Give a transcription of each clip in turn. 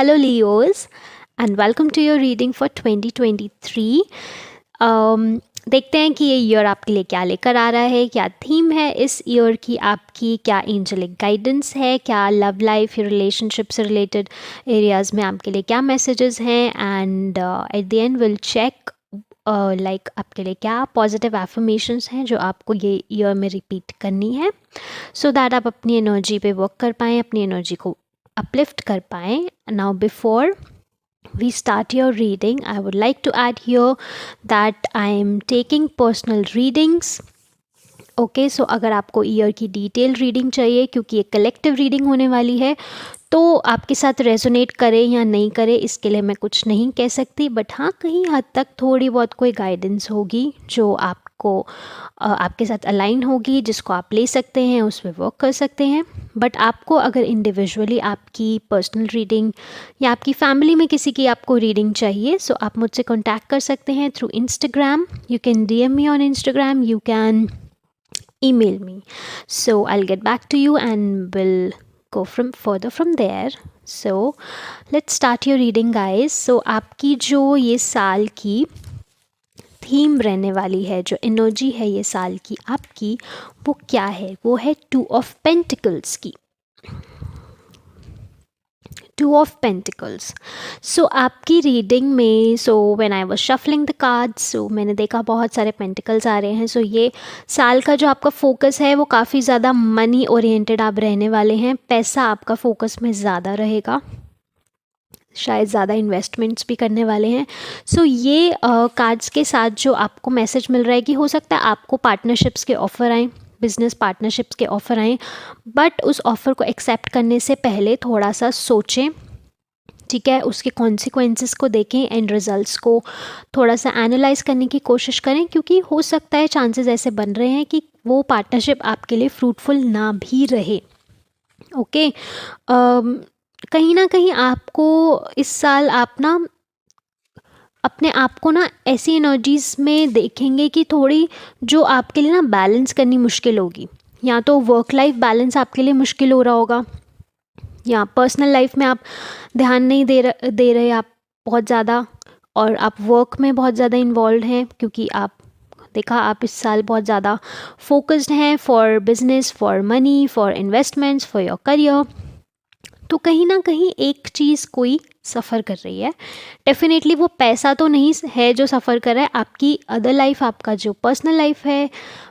Hello, Leos, and welcome to your reading for 2023. देखते हैं कि ये ईयर आपके लिए क्या लेकर आ रहा है, क्या थीम है इस ईयर की आपकी, क्या एंजेलिक गाइडेंस है, क्या लव लाइफ या रिलेशनशिप से रिलेटेड एरियाज़ में आपके लिए क्या मैसेजेस हैं, and at the end will check like आपके लिए क्या पॉजिटिव एफर्मेशंस हैं जो आपको ये ईयर में रिपीट करनी है, सो दैट आप अपनी एनर्जी पे वर्क कर पाएँ, अपनी एनर्जी को uplift kar paएं. Now before we start your reading, I would like to add here that I am taking personal readings. Okay so अगर आपको ईयर की डिटेल रीडिंग चाहिए, क्योंकि ये कलेक्टिव रीडिंग होने वाली है, तो आपके साथ रेजोनेट करे या नहीं करे इसके लिए मैं कुछ नहीं कह सकती, बट हाँ कहीं हद तक थोड़ी बहुत कोई गाइडेंस होगी जो आपको आपके साथ अलाइन होगी, जिसको आप ले सकते हैं, उस पर वर्क कर सकते हैं. बट आपको अगर इंडिविजुअली आपकी पर्सनल रीडिंग या आपकी फैमिली में किसी की आपको रीडिंग चाहिए, सो आप मुझसे कॉन्टैक्ट कर सकते हैं through Instagram. You can DM me on Instagram, you can email me, so I'll get back to you and we'll go further from there. So let's start your reading, guys. So आपकी जो ये साल की theme रहने वाली है, जो energy है ये साल की आपकी, वो क्या है? वो है 2 of Pentacles की. 2 of Pentacles. सो आपकी रीडिंग में, so when I was shuffling the cards, so मैंने देखा बहुत सारे पेंटिकल्स आ रहे हैं. सो ये साल का जो आपका फोकस है वो काफ़ी ज़्यादा मनी ओरिएंटेड आप रहने वाले हैं. पैसा आपका फोकस में ज़्यादा रहेगा, शायद ज़्यादा इन्वेस्टमेंट्स भी करने वाले हैं. सो ये कार्ड्स के साथ जो आपको मैसेज मिल रहा है कि हो सकता है आपको पार्टनरशिप्स के ऑफ़र आएँ, बिजनेस पार्टनरशिप्स के ऑफ़र आएँ, बट उस ऑफ़र को एक्सेप्ट करने से पहले थोड़ा सा सोचें, ठीक है, उसके कॉन्सिक्वेंसेस को देखें, एंड रिजल्ट्स को थोड़ा सा एनालाइज करने की कोशिश करें, क्योंकि हो सकता है चांसेस ऐसे बन रहे हैं कि वो पार्टनरशिप आपके लिए फ्रूटफुल ना भी रहे. ओके कहीं ना कहीं आपको इस साल आप ना अपने आप को ना ऐसी एनर्जीज़ में देखेंगे कि थोड़ी जो आपके लिए ना बैलेंस करनी मुश्किल होगी. या तो वर्क लाइफ बैलेंस आपके लिए मुश्किल हो रहा होगा, या पर्सनल लाइफ में आप ध्यान नहीं दे रहे आप बहुत ज़्यादा, और आप वर्क में बहुत ज़्यादा इन्वॉल्व हैं, क्योंकि आप इस साल बहुत ज़्यादा फोकस्ड हैं for business, for money, for investments, for your career. तो कहीं ना कहीं एक चीज़ कोई सफ़र कर रही है. डेफिनेटली वो पैसा तो नहीं है जो सफ़र कर रहा है, आपकी अदर लाइफ, आपका जो पर्सनल लाइफ है,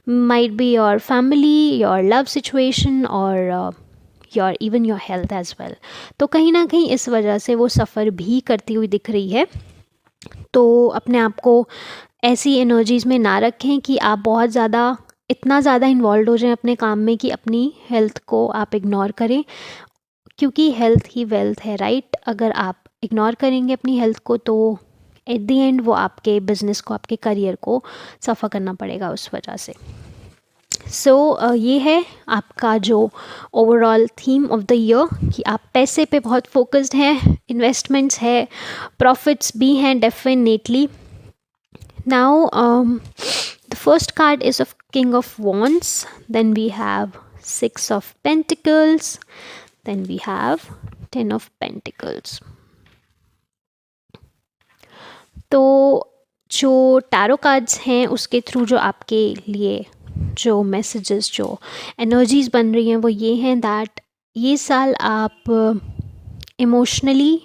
might be your family, your love situation, और even your health as well. तो कहीं ना कहीं इस वजह से वो सफ़र भी करती हुई दिख रही है. तो अपने आप को ऐसी एनर्जीज़ में ना रखें कि आप बहुत ज़्यादा इतना ज़्यादा इन्वॉल्व हो जाएं अपने काम में कि अपनी हेल्थ को आप इग्नोर करें, क्योंकि हेल्थ ही वेल्थ है, राइट. अगर आप इग्नोर करेंगे अपनी हेल्थ को, तो एट द एंड वो आपके बिजनेस को, आपके करियर को सफ़र करना पड़ेगा उस वजह से. सो ये है आपका जो overall theme of the year, कि आप पैसे पे बहुत फोकस्ड हैं, इन्वेस्टमेंट्स है, प्रॉफिट्स भी हैं definitely. Now the first card is of king of wands, then we have 6 of Pentacles, then we have 10 of Pentacles. तो जो टैरो कार्ड्स हैं उसके थ्रू जो आपके लिए जो मैसेजेस, जो एनर्जीज़ बन रही हैं, वो ये हैं दैट ये साल आप इमोशनली,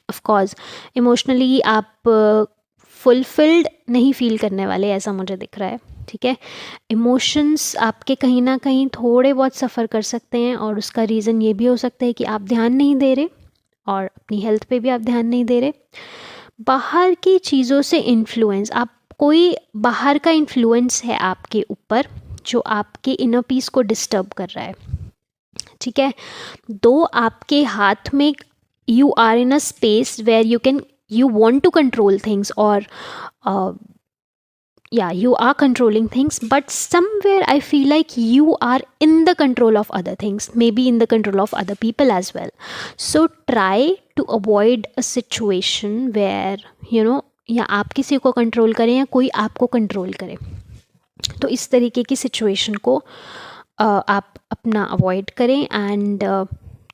ऑफ कोर्स इमोशनली आप फुलफिल्ड नहीं फील करने वाले, ऐसा मुझे दिख रहा है, ठीक है. इमोशंस आपके कहीं ना कहीं थोड़े बहुत सफ़र कर सकते हैं, और उसका रीज़न ये भी हो सकता है कि आप ध्यान नहीं दे रहे, और अपनी हेल्थ पे भी आप ध्यान नहीं दे रहे. बाहर की चीज़ों से इन्फ्लुएंस, आप कोई बाहर का इन्फ्लुएंस है आपके ऊपर जो आपके इनर पीस को डिस्टर्ब कर रहा है, ठीक है. दो आपके हाथ में, you are in a space where you want to control things, or you are controlling things, but somewhere I feel like you are in the control of other things, maybe in the control of other people as well. So try to avoid a situation where या आप किसी को control करें या कोई आपको control करे. तो इस तरीके की सिचुएशन को आप अपना अवॉइड करें, एंड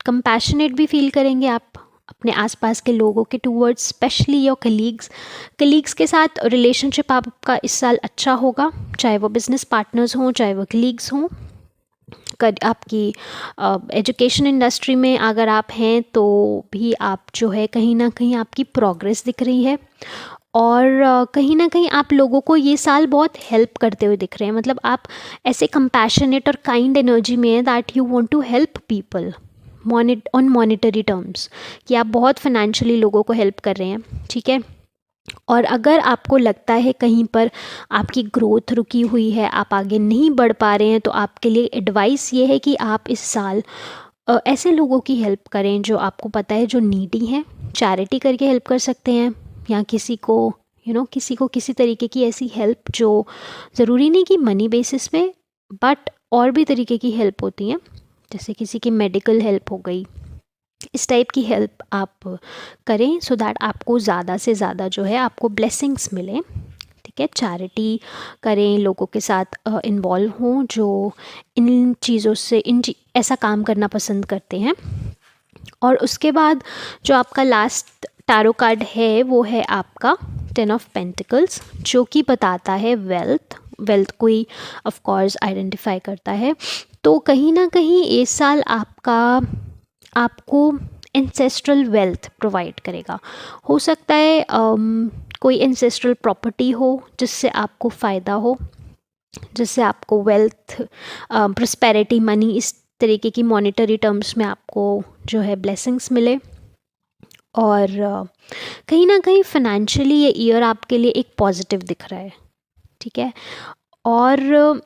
कंपैशनेट भी फील करेंगे आप अपने आसपास के लोगों के टूवर्ड्स, स्पेशली योर कलीग्स के साथ रिलेशनशिप आपका इस साल अच्छा होगा, चाहे वो बिजनेस पार्टनर्स हों, चाहे वो कलीग्स हों। आपकी एजुकेशन इंडस्ट्री में अगर आप हैं तो भी आप जो है कहीं ना कहीं आपकी प्रोग्रेस दिख रही है, और कहीं ना कहीं आप लोगों को ये साल बहुत हेल्प करते हुए दिख रहे हैं। मतलब आप ऐसे कंपैशनेट और काइंड एनर्जी में है that you want to help people on monetary terms, कि आप बहुत फाइनेंशियली लोगों को हेल्प कर रहे हैं, ठीक है। और अगर आपको लगता है कहीं पर आपकी ग्रोथ रुकी हुई है, आप आगे नहीं बढ़ पा रहे हैं, तो आपके लिए एडवाइस ये है कि आप इस साल ऐसे लोगों की हेल्प करें जो आपको पता है जो नीडी हैं। चैरिटी करके हेल्प कर सकते हैं, या किसी को किसी को किसी तरीके की ऐसी हेल्प जो ज़रूरी नहीं कि मनी बेसिस पे, बट और भी तरीके की हेल्प होती हैं, जैसे किसी की मेडिकल हेल्प हो गई, इस टाइप की हेल्प आप करें, सो दैट आपको ज़्यादा से ज़्यादा जो है आपको ब्लेसिंग्स मिलें, ठीक है। चैरिटी करें, लोगों के साथ इन्वॉल्व हों जो इन चीज़ों से ऐसा काम करना पसंद करते हैं। और उसके बाद जो आपका लास्ट टैरो कार्ड है वो है आपका 10 ऑफ पेंटिकल्स, जो कि बताता है वेल्थ कोई ऑफ कोर्स आइडेंटिफाई करता है। तो कहीं ना कहीं इस साल आपको एंसेस्ट्रल वेल्थ प्रोवाइड करेगा। हो सकता है कोई एंसेस्ट्रल प्रॉपर्टी हो जिससे आपको फ़ायदा हो, जिससे आपको वेल्थ, प्रॉस्पेरिटी, मनी, इस तरीके की मॉनेटरी टर्म्स में आपको जो है ब्लेसिंग्स मिले। और कहीं ना कहीं फाइनेंशियली ये ईयर आपके लिए एक पॉजिटिव दिख रहा है, ठीक है। और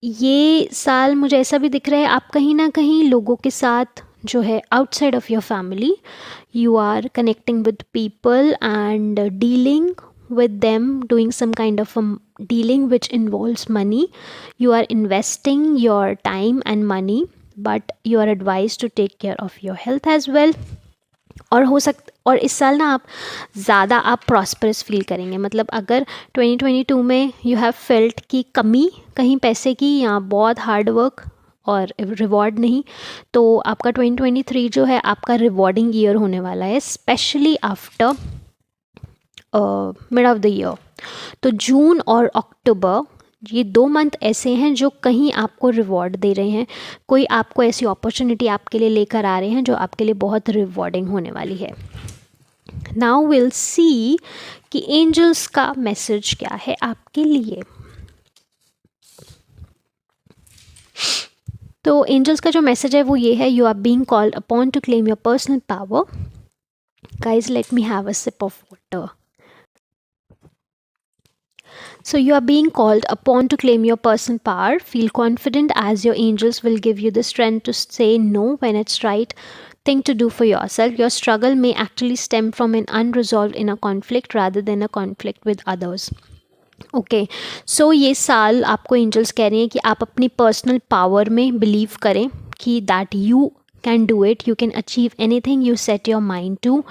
ये साल मुझे ऐसा भी दिख रहा है आप कहीं ना कहीं लोगों के साथ जो है outside of your family you are connecting with people and dealing with them, doing some kind of dealing which involves money. You are investing your time and money, but you are advised to take care of your health as well. और इस साल ना आप ज़्यादा आप prosperous feel करेंगे। मतलब अगर 2022 में यू हैव फेल्ट की कमी कहीं पैसे की या बहुत हार्ड वर्क और रिवॉर्ड नहीं, तो आपका 2023 जो है आपका रिवॉर्डिंग ईयर होने वाला है, specially after mid of the year. तो जून और अक्टूबर ये 2 मंथ ऐसे हैं जो कहीं आपको रिवॉर्ड दे रहे हैं, कोई आपको ऐसी अपॉर्चुनिटी आपके लिए लेकर आ रहे हैं जो आपके लिए बहुत रिवॉर्डिंग होने वाली है। नाउ विल सी कि एंजल्स का मैसेज क्या है आपके लिए। तो एंजल्स का जो मैसेज है वो ये है, you are being called upon to claim your personal power. Guys let me have a sip of water. So you are being called upon to claim your personal power. Feel confident as your angels will give you the strength to say no when it's right thing to do for yourself. Your struggle may actually stem from an unresolved inner conflict rather than a conflict with others. Okay, so ये साल आपको angels कह रहे हैं कि आप अपनी personal power में बिलीव करें कि that you can do it, you can achieve anything you set your mind to.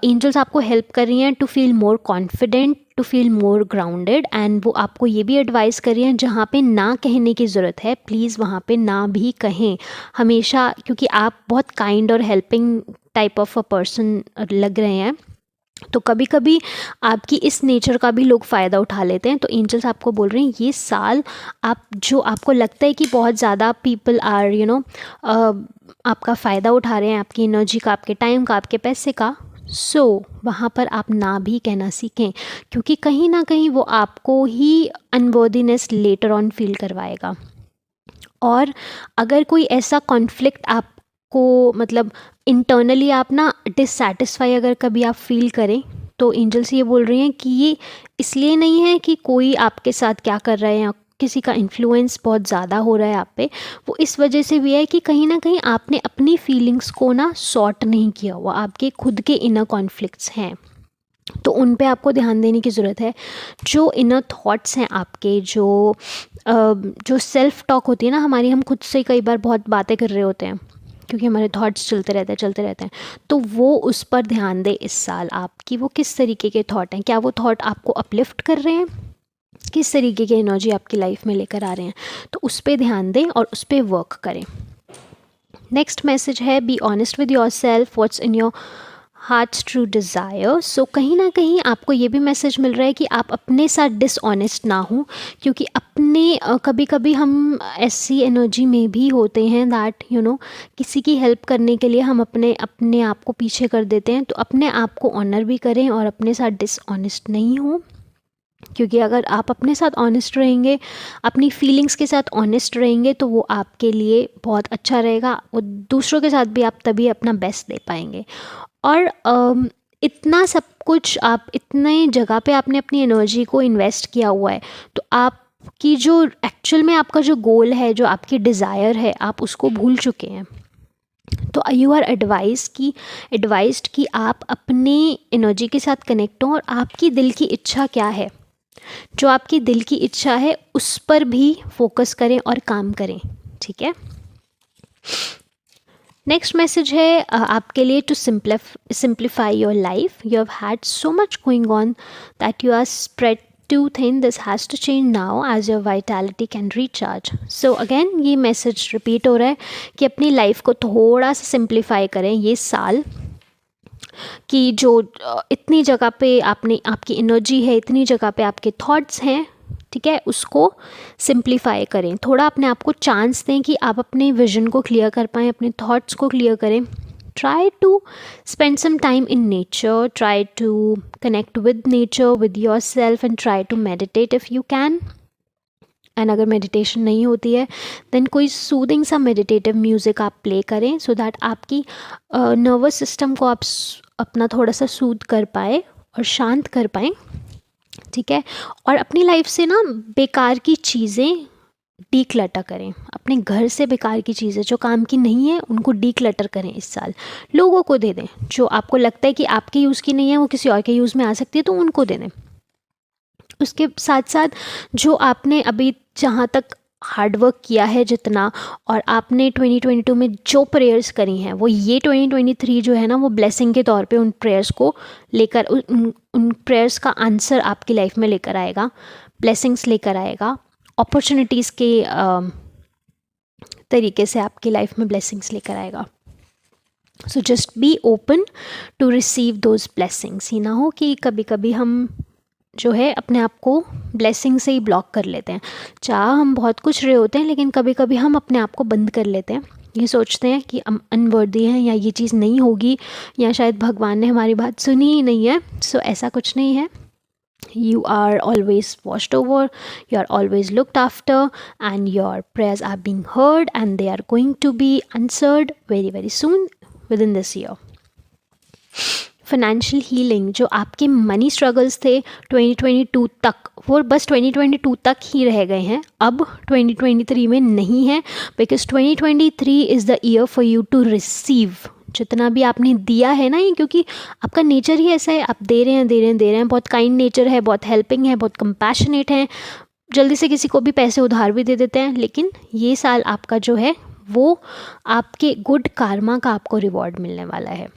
Angels आपको हेल्प कर रही हैं to feel more confident, to feel more grounded, and वो आपको ये भी एडवाइस कर रही हैं जहाँ पे ना कहने की ज़रूरत है प्लीज़ वहाँ पे ना भी कहें हमेशा, क्योंकि आप बहुत काइंड और helping type of a person लग रहे हैं। तो कभी कभी आपकी इस नेचर का भी लोग फ़ायदा उठा लेते हैं। तो एंजल्स आपको बोल रहे हैं ये साल आप जो आपको लगता है कि बहुत ज़्यादा पीपल आर आपका फ़ायदा उठा रहे हैं, आपकी एनर्जी का, आपके टाइम का, आपके पैसे का, सो वहाँ पर आप ना भी कहना सीखें, क्योंकि कहीं ना कहीं वो आपको ही अनवर्दीनेस लेटर ऑन फील करवाएगा। और अगर कोई ऐसा कॉन्फ्लिक्ट आपको मतलब इंटरनली आप ना डिससेटिस्फाई अगर कभी आप फील करें, तो एंजल्स ये बोल रही हैं कि ये इसलिए नहीं है कि कोई आपके साथ क्या कर रहा है या किसी का इन्फ्लुएंस बहुत ज़्यादा हो रहा है आप पे, वो इस वजह से भी है कि कहीं ना कहीं आपने अपनी फीलिंग्स को ना सॉर्ट नहीं किया हुआ, आपके खुद के इनर कॉन्फ्लिक्ट्स हैं, तो उन पे आपको ध्यान देने की ज़रूरत है। जो इनर थॉट्स हैं आपके, जो सेल्फ टॉक होती है ना हमारी, हम खुद से कई बार बहुत बातें कर रहे होते हैं क्योंकि हमारे थॉट्स चलते रहते हैं, तो वो उस पर ध्यान दें इस साल आप कि वो किस तरीके के थॉट हैं, क्या वो थॉट आपको अपलिफ्ट कर रहे हैं, किस तरीके की एनर्जी आपकी लाइफ में लेकर आ रहे हैं, तो उस पर ध्यान दें और उस पर वर्क करें। नेक्स्ट मैसेज है, be honest with your self, what's in your heart's true desire. So कहीं ना कहीं आपको ये भी मैसेज मिल रहा है कि आप अपने साथ डिसऑनेस्ट ना हो, क्योंकि अपने कभी कभी हम ऐसी एनर्जी में भी होते हैं दैट किसी की हेल्प करने के लिए हम अपने अपने आप को पीछे कर देते हैं। तो अपने आप को ऑनर भी करें और अपने साथ डिसऑनेस्ट नहीं हो, क्योंकि अगर आप अपने साथ ऑनेस्ट रहेंगे, अपनी फीलिंग्स के साथ ऑनेस्ट रहेंगे, तो वो आपके लिए बहुत अच्छा रहेगा। वो दूसरों के साथ भी आप तभी अपना बेस्ट दे पाएंगे। और इतना सब कुछ आप इतने जगह पे आपने अपनी एनर्जी को इन्वेस्ट किया हुआ है, तो आपकी जो एक्चुअल में आपका जो गोल है, जो आपकी डिज़ायर है, आप उसको भूल चुके हैं। तो यू आर एडवाइज्ड कि आप अपनी एनर्जी के साथ कनेक्ट हों और आपकी दिल की इच्छा क्या है, जो आपकी दिल की इच्छा है उस पर भी फोकस करें और काम करें। ठीक है। नेक्स्ट मैसेज है आपके लिए, to simplify your life. You have had so much going on that you are spread too thin, this has to change now as your vitality can recharge. So again ये message repeat हो रहा है कि अपनी life को थोड़ा सा simplify करें ये साल, कि जो इतनी जगह पे आपकी एनर्जी है, इतनी जगह पे आपके थॉट्स हैं, ठीक है, उसको सिंप्लीफाई करें। थोड़ा अपने आप को चांस दें कि आप अपने विजन को क्लियर कर पाएँ, अपने थॉट्स को क्लियर करें। Try to spend some time in nature, try to connect with nature, with your self, and try to meditate if you can. And अगर मेडिटेशन नहीं होती है देन कोई सूदिंग सा मेडिटेटिव म्यूज़िक आप प्ले करें, सो दैट आपकी nervous system को आप अपना थोड़ा सा सूद कर पाए और शांत कर पाएँ। ठीक है। और अपनी लाइफ से ना बेकार की चीज़ें डीक्लटर करें। अपने घर से बेकार की चीज़ें जो काम की नहीं है उनको डीक्लटर करें इस साल। लोगों को दे दें, जो आपको लगता है कि आपके यूज़ की नहीं है वो किसी और के यूज़ में आ सकती है, तो उनको दे दें। उसके साथ साथ जो आपने अभी जहाँ तक हार्डवर्क किया है जितना, और आपने 2022 में जो प्रेयर्स करी हैं, वो ये 2023 जो है ना, वो ब्लेसिंग के तौर पे उन प्रेयर्स को लेकर, उन प्रेयर्स का आंसर आपकी लाइफ में लेकर आएगा, ब्लेसिंग्स लेकर आएगा, अपॉर्चुनिटीज़ के तरीके से आपकी लाइफ में ब्लेसिंग्स लेकर आएगा। So just be open to receive those blessings. ही ना हो कि कभी कभी हम जो है अपने आप को ब्लेसिंग से ही ब्लॉक कर लेते हैं। चाह हम बहुत कुछ रहे होते हैं, लेकिन कभी कभी हम अपने आप को बंद कर लेते हैं। ये सोचते हैं कि हम अनवर्दी हैं, या ये चीज़ नहीं होगी, या शायद भगवान ने हमारी बात सुनी ही नहीं है। सो ऐसा कुछ नहीं है। You are always watched over, you are always looked after, and your prayers are being heard, and they are going to be answered very very soon within this year. Financial healing, जो आपके money struggles थे 2022 तक, वो बस 2022 तक ही रह गए हैं, अब 2023 में नहीं है, because 2023 is the year for you to receive. जितना भी आपने दिया है ना, ये क्योंकि आपका नेचर ही ऐसा है, आप दे रहे हैं, बहुत काइंड नेचर है, बहुत हेल्पिंग है, बहुत कंपैशनेट है, जल्दी से किसी को भी पैसे उधार भी दे देते हैं। लेकिन ये साल आपका जो है वो आपके गुड कार्मा का आपको रिवॉर्ड मिलने वाला है।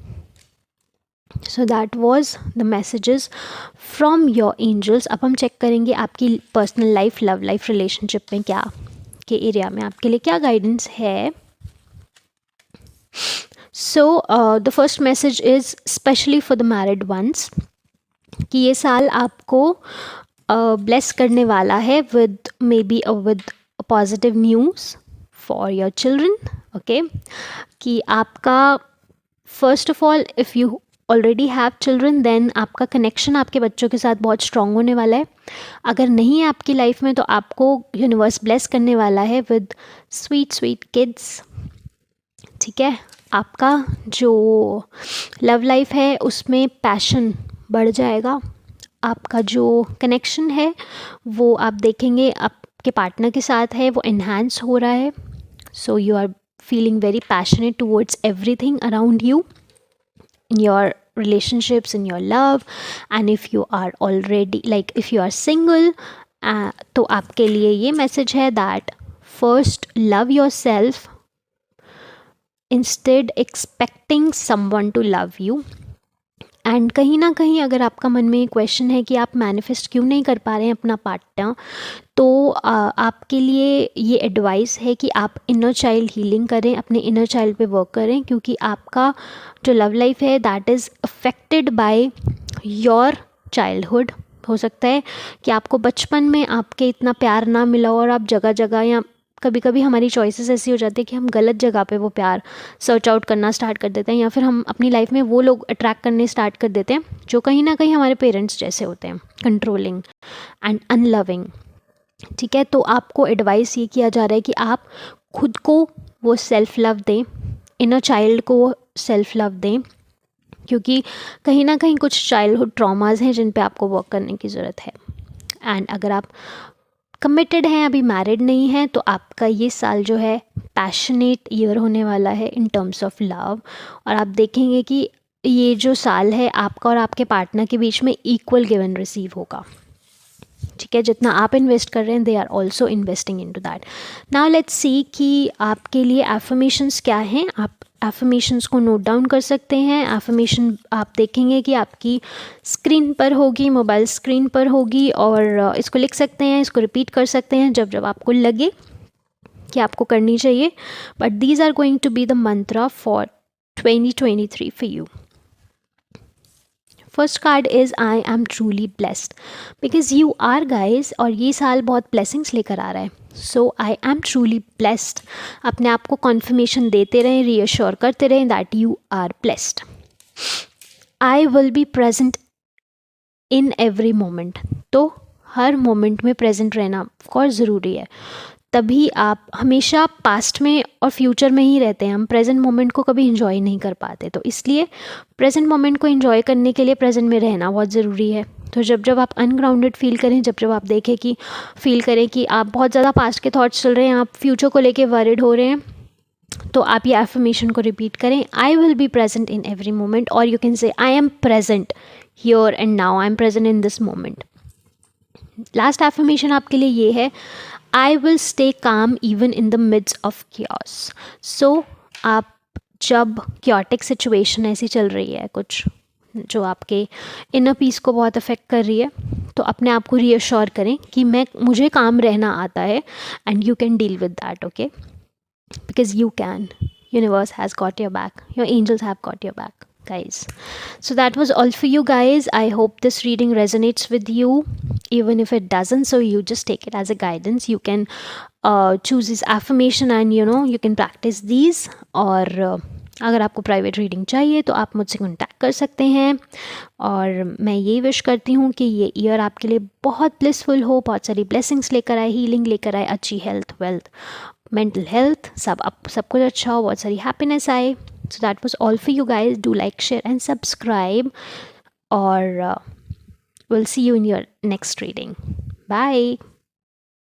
So that was the messages from your angels. अब हम चेक करेंगे आपकी personal life, love life, relationship में क्या के एरिया में आपके लिए क्या गाइडेंस है। So the first message is specially for the married ones, कि ये साल आपको ब्लेस करने वाला है with maybe with positive news for your children. Okay, कि आपका first of all, if you already have children, then आपका कनेक्शन आपके बच्चों के साथ बहुत स्ट्रॉन्ग होने वाला है। अगर नहीं है आपकी लाइफ में, तो आपको यूनिवर्स ब्लेस करने वाला है विद स्वीट स्वीट किड्स। ठीक है। आपका जो लव लाइफ है उसमें पैशन बढ़ जाएगा। आपका जो कनेक्शन है वो आप देखेंगे आपके पार्टनर के साथ है, वो इन्हांस हो रहा है। So you are feeling very passionate towards everything around you, in your relationships, in your love, and if you are already, like if you are single, तो आपके लिए ये मैसेज है that first love yourself instead expecting someone to love you, and कहीं ना कहीं अगर आपका मन में क्वेश्चन है कि आप मैनिफेस्ट क्यों नहीं कर पा रहे हैं अपना पार्टनर, तो आपके लिए ये एडवाइस है कि आप इनर चाइल्ड हीलिंग करें, अपने इनर चाइल्ड पे वर्क करें, क्योंकि आपका जो लव लाइफ है that is affected by your childhood. हो सकता है कि आपको बचपन में आपके इतना प्यार ना मिला और आप जगह जगह, या कभी कभी हमारी चॉइसेस ऐसी हो जाती है कि हम गलत जगह पे वो प्यार सर्च आउट करना स्टार्ट कर देते हैं, या फिर हम अपनी लाइफ में वो लोग अट्रैक्ट करने स्टार्ट कर देते हैं जो कहीं ना कहीं हमारे पेरेंट्स जैसे होते हैं, कंट्रोलिंग एंड अनलविंग। ठीक है, तो आपको एडवाइस ये किया जा रहा है कि आप खुद को वो सेल्फ लव दें, इनर चाइल्ड को सेल्फ लव दें, क्योंकि कहीं ना कहीं कुछ चाइल्डहुड ट्रॉमाज हैं जिन पे आपको वर्क करने की ज़रूरत है। एंड अगर आप कमिटेड हैं, अभी मैरिड नहीं हैं, तो आपका ये साल जो है पैशनेट ईयर होने वाला है इन टर्म्स ऑफ लव, और आप देखेंगे कि ये जो साल है आपका और आपके पार्टनर के बीच में इक्वल गिव एंड रिसीव होगा। ठीक है, जितना आप इन्वेस्ट कर रहे हैं they are also investing into that. Now let's see कि आपके लिए एफर्मेशंस क्या हैं। आप एफर्मेशंस को नोट डाउन कर सकते हैं। एफर्मेशन आप देखेंगे कि आपकी स्क्रीन पर होगी, मोबाइल स्क्रीन पर होगी, और इसको लिख सकते हैं, इसको रिपीट कर सकते हैं जब जब आपको लगे कि आपको करनी चाहिए। But these are going to be the mantra for 2023 for you. First card is I am truly blessed, because you are guys, और ये साल बहुत ब्लेसिंग्स लेकर आ रहा है। So I am truly blessed. अपने आप को कॉन्फर्मेशन देते रहें, रीअश्योर करते रहें that you are blessed. I will be present in every moment. तो हर मोमेंट में प्रेजेंट रहना ऑफकोर्स ज़रूरी है, तभी आप हमेशा पास्ट में और फ्यूचर में ही रहते हैं, हम प्रेजेंट मोमेंट को कभी इन्जॉय नहीं कर पाते। तो इसलिए प्रेजेंट मोमेंट को इन्जॉय करने के लिए प्रेजेंट में रहना बहुत ज़रूरी है। तो जब जब आप अनग्राउंडेड फील करें, जब जब आप देखें कि फील करें कि आप बहुत ज़्यादा पास्ट के थॉट्स चल रहे हैं, आप फ्यूचर को लेके वरिड हो रहे हैं, तो आप ये एफर्मेशन को रिपीट करें, I will be present in every moment, और you can say I am present here and now, I am present in this moment. Last affirmation आपके लिए ये है, I will stay calm even in the midst of chaos. So आप जब chaotic situation ऐसी चल रही है कुछ जो आपके इनर पीस को बहुत अफेक्ट कर रही है, तो अपने आप को रीअश्योर करें कि मुझे काम रहना आता है, and you can deal with that, okay, because you can, universe has got your back, your angels have got your back, guys. So that was all for you guys. I hope this reading resonates with you, even if it doesn't, so you just take it as a guidance. You can choose this affirmation and you can practice these. और अगर आपको private reading चाहिए तो आप मुझसे contact कर सकते हैं, और मैं ये विश करती हूँ कि ये ईयर आपके लिए बहुत ब्लिसफुल हो, बहुत सारी ब्लेसिंग्स लेकर आए, हीलिंग लेकर आए, अच्छी हेल्थ, वेल्थ, मेंटल हेल्थ, सब कुछ अच्छा हो, बहुत सारी हैप्पीनेस आए। So that was all for you guys. Do like, share and subscribe, or we'll see you in your next reading. Bye.